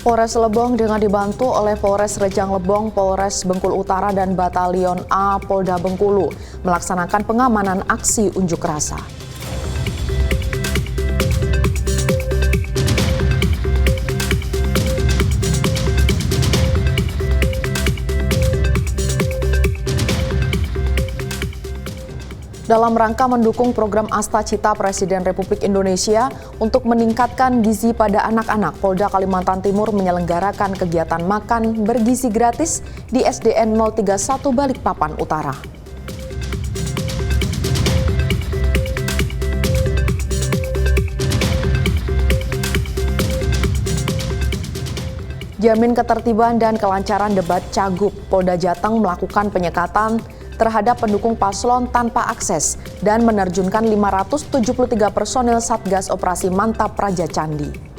Polres Lebong dengan dibantu oleh Polres Rejang Lebong, Polres Bengkulu Utara, dan Batalion A Polda Bengkulu melaksanakan pengamanan aksi unjuk rasa. Dalam rangka mendukung program Asta Cita Presiden Republik Indonesia untuk meningkatkan gizi pada anak-anak, Polda Kalimantan Timur menyelenggarakan kegiatan makan bergizi gratis di SDN 031 Balikpapan Utara. Jamin ketertiban dan kelancaran debat Cagup, Polda Jateng melakukan penyekatan terhadap pendukung paslon tanpa akses dan menerjunkan 573 personil Satgas Operasi Mantap Praja Candi.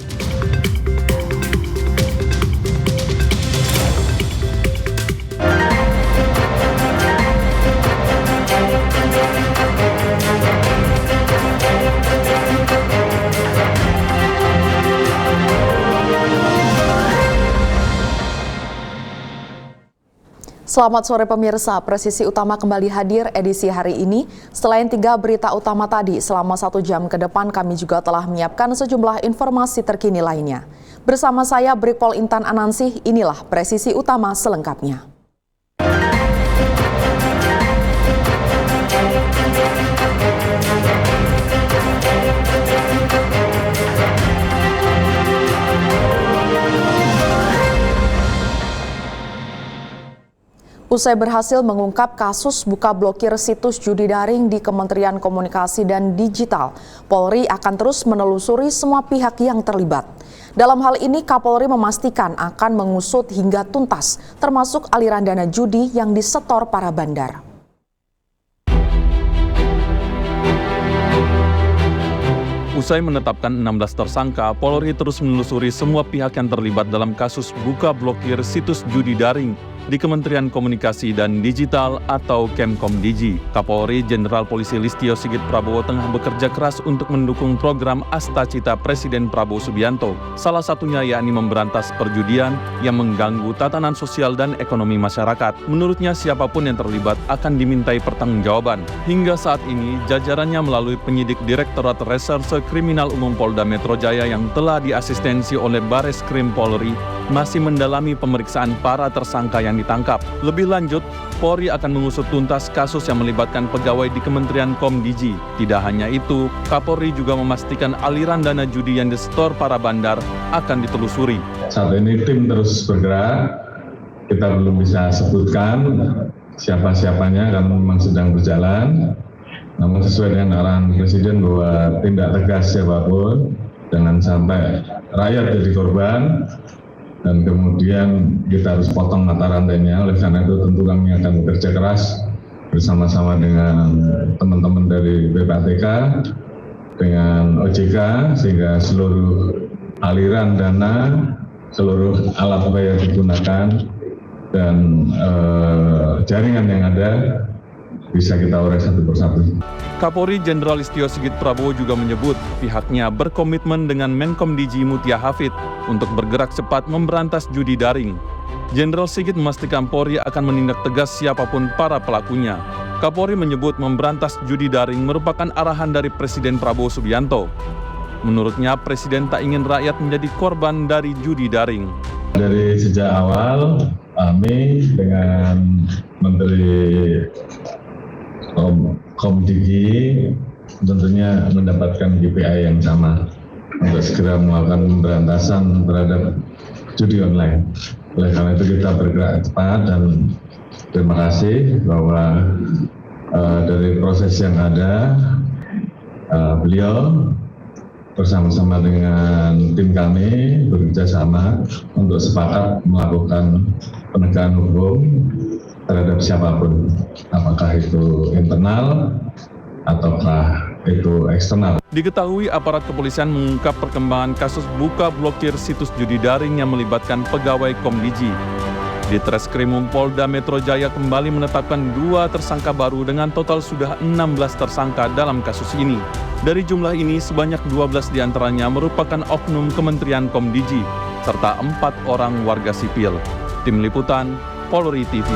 Selamat sore pemirsa, Presisi Utama kembali hadir edisi hari ini. Selain 3 berita utama tadi, selama 1 jam ke depan kami juga telah menyiapkan sejumlah informasi terkini lainnya. Bersama saya Brigpol Intan Anansih, inilah Presisi Utama selengkapnya. Usai berhasil mengungkap kasus buka blokir situs judi daring di Kementerian Komunikasi dan Digital, Polri akan terus menelusuri semua pihak yang terlibat. Dalam hal ini, Kapolri memastikan akan mengusut hingga tuntas, termasuk aliran dana judi yang disetor para bandar. Usai menetapkan 16 tersangka, Polri terus menelusuri semua pihak yang terlibat dalam kasus buka blokir situs judi daring di Kementerian Komunikasi dan Digital atau Kemkomdigi. Kapolri Jenderal Polisi Listio Sigit Prabowo tengah bekerja keras untuk mendukung program Asta Cita Presiden Prabowo Subianto. Salah satunya yakni memberantas perjudian yang mengganggu tatanan sosial dan ekonomi masyarakat. Menurutnya siapapun yang terlibat akan dimintai pertanggungjawaban. Hingga saat ini jajarannya melalui penyidik Direktorat Reserse Kriminal Umum Polda Metro Jaya yang telah diasistensi oleh Bareskrim Polri masih mendalami pemeriksaan para tersangka yang ditangkap. Lebih lanjut, Polri akan mengusut tuntas kasus yang melibatkan pegawai di Kementerian Komdigi. Tidak hanya itu, Kapolri juga memastikan aliran dana judi yang disetor para bandar akan ditelusuri. Saat ini tim terus bergerak, kita belum bisa sebutkan siapa-siapanya karena memang sedang berjalan. Namun sesuai dengan arahan Presiden bahwa tindak tegas siapapun, jangan sampai rakyat jadi korban. Dan kemudian kita harus potong mata rantainya. Oleh karena itu tentu kami akan bekerja keras bersama-sama dengan teman-teman dari PPATK, dengan OJK, sehingga seluruh aliran dana, seluruh alat bayar digunakan, dan jaringan yang ada bisa kita urai satu persatu. Kapolri Jenderal Listio Sigit Prabowo juga menyebut pihaknya berkomitmen dengan Menkomdigi Mutia Hafid untuk bergerak cepat memberantas judi daring. Jenderal Sigit memastikan Polri akan menindak tegas siapapun para pelakunya. Kapolri menyebut memberantas judi daring merupakan arahan dari Presiden Prabowo Subianto. Menurutnya, Presiden tak ingin rakyat menjadi korban dari judi daring. Dari sejak awal, kami dengan Menteri Komdigi tentunya mendapatkan KPI yang sama untuk segera melakukan pemberantasan terhadap judi online. Oleh karena itu kita bergerak cepat dan terima kasih bahwa dari proses yang ada beliau bersama-sama dengan tim kami bekerja sama untuk sepakat melakukan penegakan hukum terhadap siapapun, apakah itu internal ataukah itu eksternal. Diketahui aparat kepolisian mengungkap perkembangan kasus buka blokir situs judi daring yang melibatkan pegawai Komdiji. Ditreskrimum Polda Metro Jaya kembali menetapkan 2 tersangka baru dengan total sudah 16 tersangka dalam kasus ini. Dari jumlah ini, sebanyak 12 diantaranya merupakan oknum Kementerian Komdiji, serta 4 orang warga sipil. Tim Liputan, Polri TV.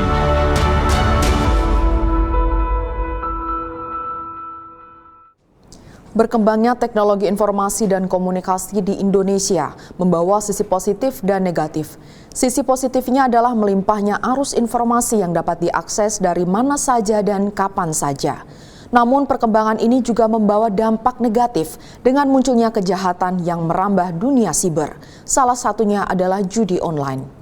Berkembangnya teknologi informasi dan komunikasi di Indonesia membawa sisi positif dan negatif. Sisi positifnya adalah melimpahnya arus informasi yang dapat diakses dari mana saja dan kapan saja. Namun perkembangan ini juga membawa dampak negatif dengan munculnya kejahatan yang merambah dunia siber. Salah satunya adalah judi online.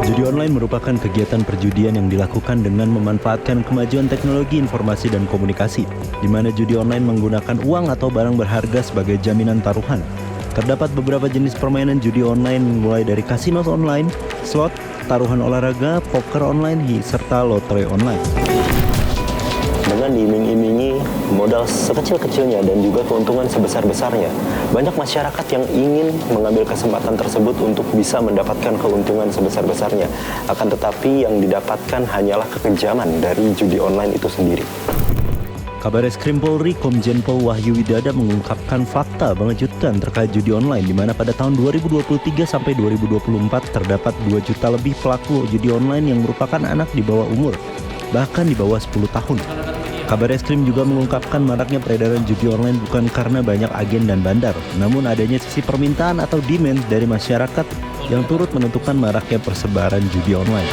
Judi online merupakan kegiatan perjudian yang dilakukan dengan memanfaatkan kemajuan teknologi informasi dan komunikasi, di mana judi online menggunakan uang atau barang berharga sebagai jaminan taruhan. Terdapat beberapa jenis permainan judi online mulai dari kasino online, slot, taruhan olahraga, poker online, serta lotre online. Dengan diiming-imingi modal sekecil-kecilnya dan juga keuntungan sebesar-besarnya, banyak masyarakat yang ingin mengambil kesempatan tersebut untuk bisa mendapatkan keuntungan sebesar-besarnya. Akan tetapi yang didapatkan hanyalah kekejaman dari judi online itu sendiri. Kabareskrim Polri Komjen Pol Wahyu Widada mengungkapkan fakta mengejutkan terkait judi online, di mana pada tahun 2023 sampai 2024 terdapat 2 juta lebih pelaku judi online yang merupakan anak di bawah umur, bahkan di bawah 10 tahun. Kabareskrim juga mengungkapkan maraknya peredaran judi online bukan karena banyak agen dan bandar, namun adanya sisi permintaan atau demand dari masyarakat yang turut menentukan maraknya persebaran judi online.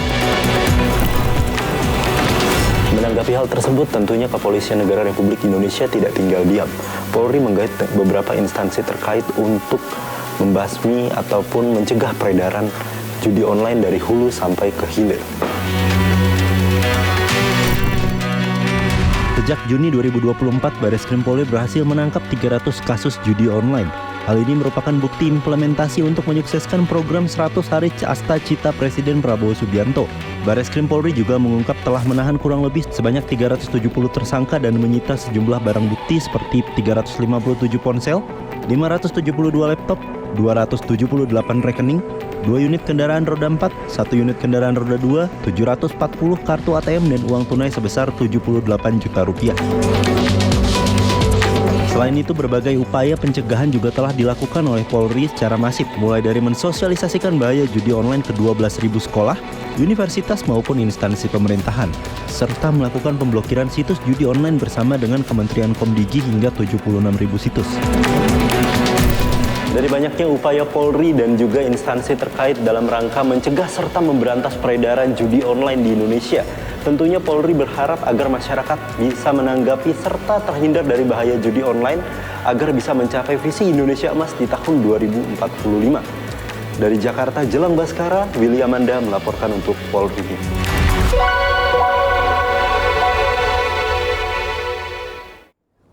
Menanggapi hal tersebut, tentunya Kepolisian Negara Republik Indonesia tidak tinggal diam. Polri menggait beberapa instansi terkait untuk membasmi ataupun mencegah peredaran judi online dari hulu sampai ke hilir. Sejak Juni 2024, Bareskrim Polri berhasil menangkap 300 kasus judi online. Hal ini merupakan bukti implementasi untuk menyukseskan program 100 Hari Asta Cita Presiden Prabowo Subianto. Bareskrim Polri juga mengungkap telah menahan kurang lebih sebanyak 370 tersangka dan menyita sejumlah barang bukti seperti 357 ponsel, 572 laptop, 278 rekening, 2 unit kendaraan roda 4, 1 unit kendaraan roda 2, 740 kartu ATM dan uang tunai sebesar 78 juta rupiah. Selain itu, berbagai upaya pencegahan juga telah dilakukan oleh Polri secara masif, mulai dari mensosialisasikan bahaya judi online ke 12.000 sekolah, universitas maupun instansi pemerintahan, serta melakukan pemblokiran situs judi online bersama dengan Kementerian Komdiji hingga 76.000 situs. Dari banyaknya upaya Polri dan juga instansi terkait dalam rangka mencegah serta memberantas peredaran judi online di Indonesia, tentunya Polri berharap agar masyarakat bisa menanggapi serta terhindar dari bahaya judi online agar bisa mencapai visi Indonesia Emas di tahun 2045. Dari Jakarta, Jelang Baskara, Willy Amanda melaporkan untuk Polri.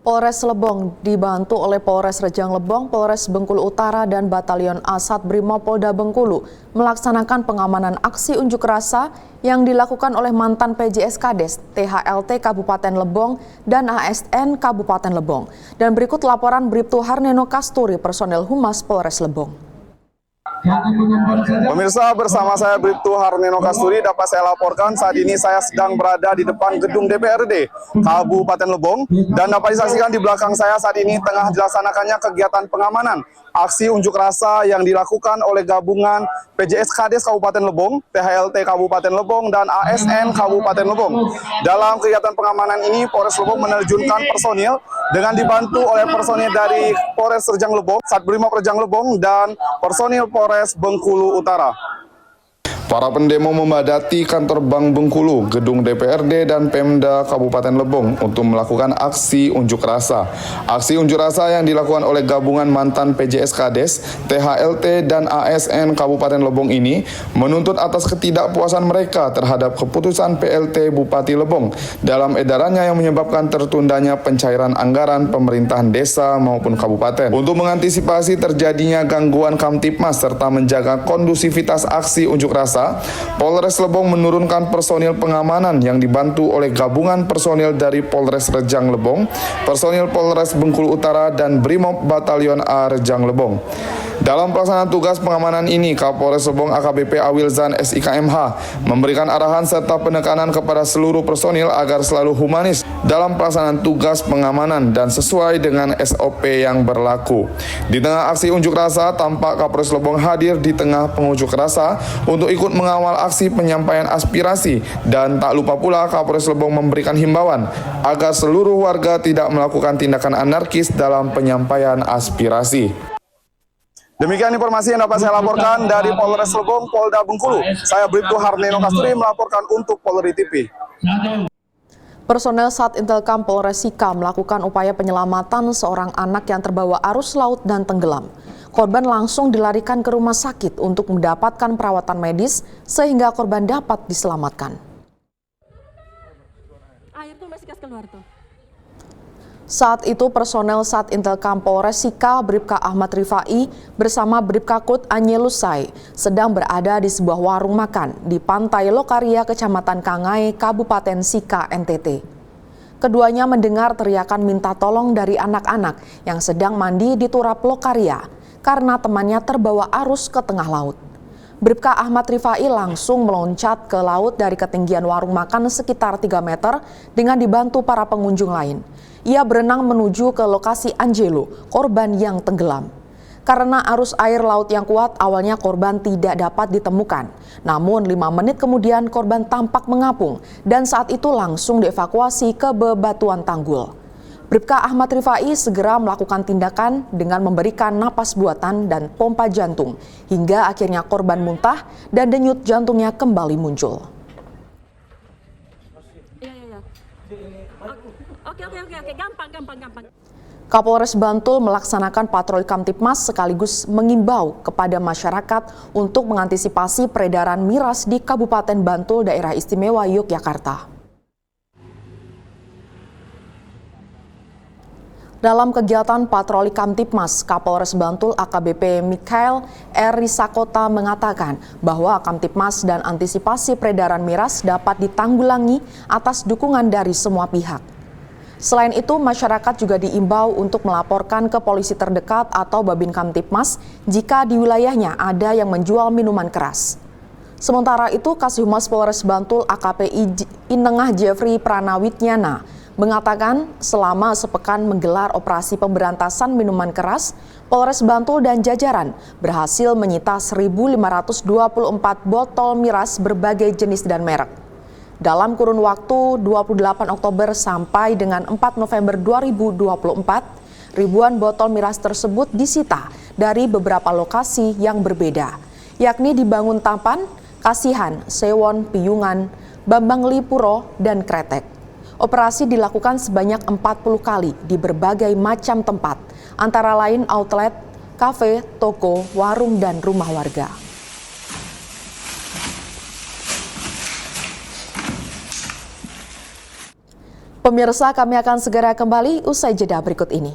Polres Lebong dibantu oleh Polres Rejang Lebong, Polres Bengkulu Utara, dan Batalion Asat Brimopolda Bengkulu melaksanakan pengamanan aksi unjuk rasa yang dilakukan oleh mantan PJS Kades, THLT Kabupaten Lebong, dan ASN Kabupaten Lebong. Dan berikut laporan Bribtu Harneno Kasturi, personel Humas Polres Lebong. Pemirsa, bersama saya Bribtu Harneno Kasturi, dapat saya laporkan saat ini saya sedang berada di depan gedung DPRD Kabupaten Lebong, dan dapat disaksikan di belakang saya saat ini tengah dilaksanakannya kegiatan pengamanan aksi unjuk rasa yang dilakukan oleh gabungan PJS Kades Kabupaten Lebong, THLT Kabupaten Lebong, dan ASN Kabupaten Lebong. Dalam kegiatan pengamanan ini, Polres Lebong menerjunkan personil dengan dibantu oleh personil dari Polres Rejang Lebong, Satbrimob Rejang Lebong, dan personil Polres Bengkulu Utara. Para pendemo memadati kantor Bank Bengkulu, gedung DPRD dan Pemda Kabupaten Lebong untuk melakukan aksi unjuk rasa. Aksi unjuk rasa yang dilakukan oleh gabungan mantan PJS Kades, THLT dan ASN Kabupaten Lebong ini menuntut atas ketidakpuasan mereka terhadap keputusan PLT Bupati Lebong dalam edarannya yang menyebabkan tertundanya pencairan anggaran pemerintahan desa maupun kabupaten. Untuk mengantisipasi terjadinya gangguan Kamtipmas serta menjaga kondusivitas aksi unjuk rasa, Polres Lebong menurunkan personil pengamanan yang dibantu oleh gabungan personil dari Polres Rejang Lebong, personil Polres Bengkulu Utara, dan Brimob Batalion A Rejang Lebong. Dalam pelaksanaan tugas pengamanan ini, Kapolres Lebong AKBP Awilzan SIKMH memberikan arahan serta penekanan kepada seluruh personil agar selalu humanis dalam pelaksanaan tugas pengamanan dan sesuai dengan SOP yang berlaku. Di tengah aksi unjuk rasa, tampak Kapolres Lebong hadir di tengah pengunjuk rasa untuk ikut mengawal aksi penyampaian aspirasi, dan tak lupa pula Kapolres Lebong memberikan himbauan agar seluruh warga tidak melakukan tindakan anarkis dalam penyampaian aspirasi. Demikian informasi yang dapat saya laporkan dari Polres Lebong, Polda Bengkulu. Saya Bribtu Harneno Kasturi melaporkan untuk Polri TV. Personel Satintelkam Polres Sika melakukan upaya penyelamatan seorang anak yang terbawa arus laut dan tenggelam. Korban langsung dilarikan ke rumah sakit untuk mendapatkan perawatan medis sehingga korban dapat diselamatkan. Air tuh masih keluar tuh. Saat itu personel Satintelkam Polres Sika Bribka Ahmad Rifai bersama Bribkakut Anyelusai sedang berada di sebuah warung makan di Pantai Lokaria, Kecamatan Kangai, Kabupaten Sika, NTT. Keduanya mendengar teriakan minta tolong dari anak-anak yang sedang mandi di turap Lokaria karena temannya terbawa arus ke tengah laut. Bribka Ahmad Rifai langsung meloncat ke laut dari ketinggian warung makan sekitar 3 meter dengan dibantu para pengunjung lain. Ia berenang menuju ke lokasi Angelo, korban yang tenggelam. Karena arus air laut yang kuat, awalnya korban tidak dapat ditemukan. Namun 5 menit kemudian korban tampak mengapung dan saat itu langsung dievakuasi ke bebatuan tanggul. Bribka Ahmad Rifai segera melakukan tindakan dengan memberikan napas buatan dan pompa jantung hingga akhirnya korban muntah dan denyut jantungnya kembali muncul. Oke, gampang. Kapolres Bantul melaksanakan patroli Kamtipmas sekaligus mengimbau kepada masyarakat untuk mengantisipasi peredaran miras di Kabupaten Bantul, Daerah Istimewa Yogyakarta. Dalam kegiatan patroli Kamtipmas, Kapolres Bantul AKBP Mikael R. Risakota mengatakan bahwa Kamtipmas dan antisipasi peredaran miras dapat ditanggulangi atas dukungan dari semua pihak. Selain itu, masyarakat juga diimbau untuk melaporkan ke polisi terdekat atau Babin Kamtipmas jika di wilayahnya ada yang menjual minuman keras. Sementara itu, Kasihhumas Polres Bantul AKP Inengah Jeffrey Pranawitnyana mengatakan selama sepekan menggelar operasi pemberantasan minuman keras, Polres Bantul dan jajaran berhasil menyita 1.524 botol miras berbagai jenis dan merek. Dalam kurun waktu 28 Oktober sampai dengan 4 November 2024, ribuan botol miras tersebut disita dari beberapa lokasi yang berbeda, yakni di Bangun Tampan, Kasihan, Sewon, Piyungan, Bambang Lipuro, dan Kretek. Operasi dilakukan sebanyak 40 kali di berbagai macam tempat, antara lain outlet, kafe, toko, warung, dan rumah warga. Pemirsa, kami akan segera kembali usai jeda berikut ini.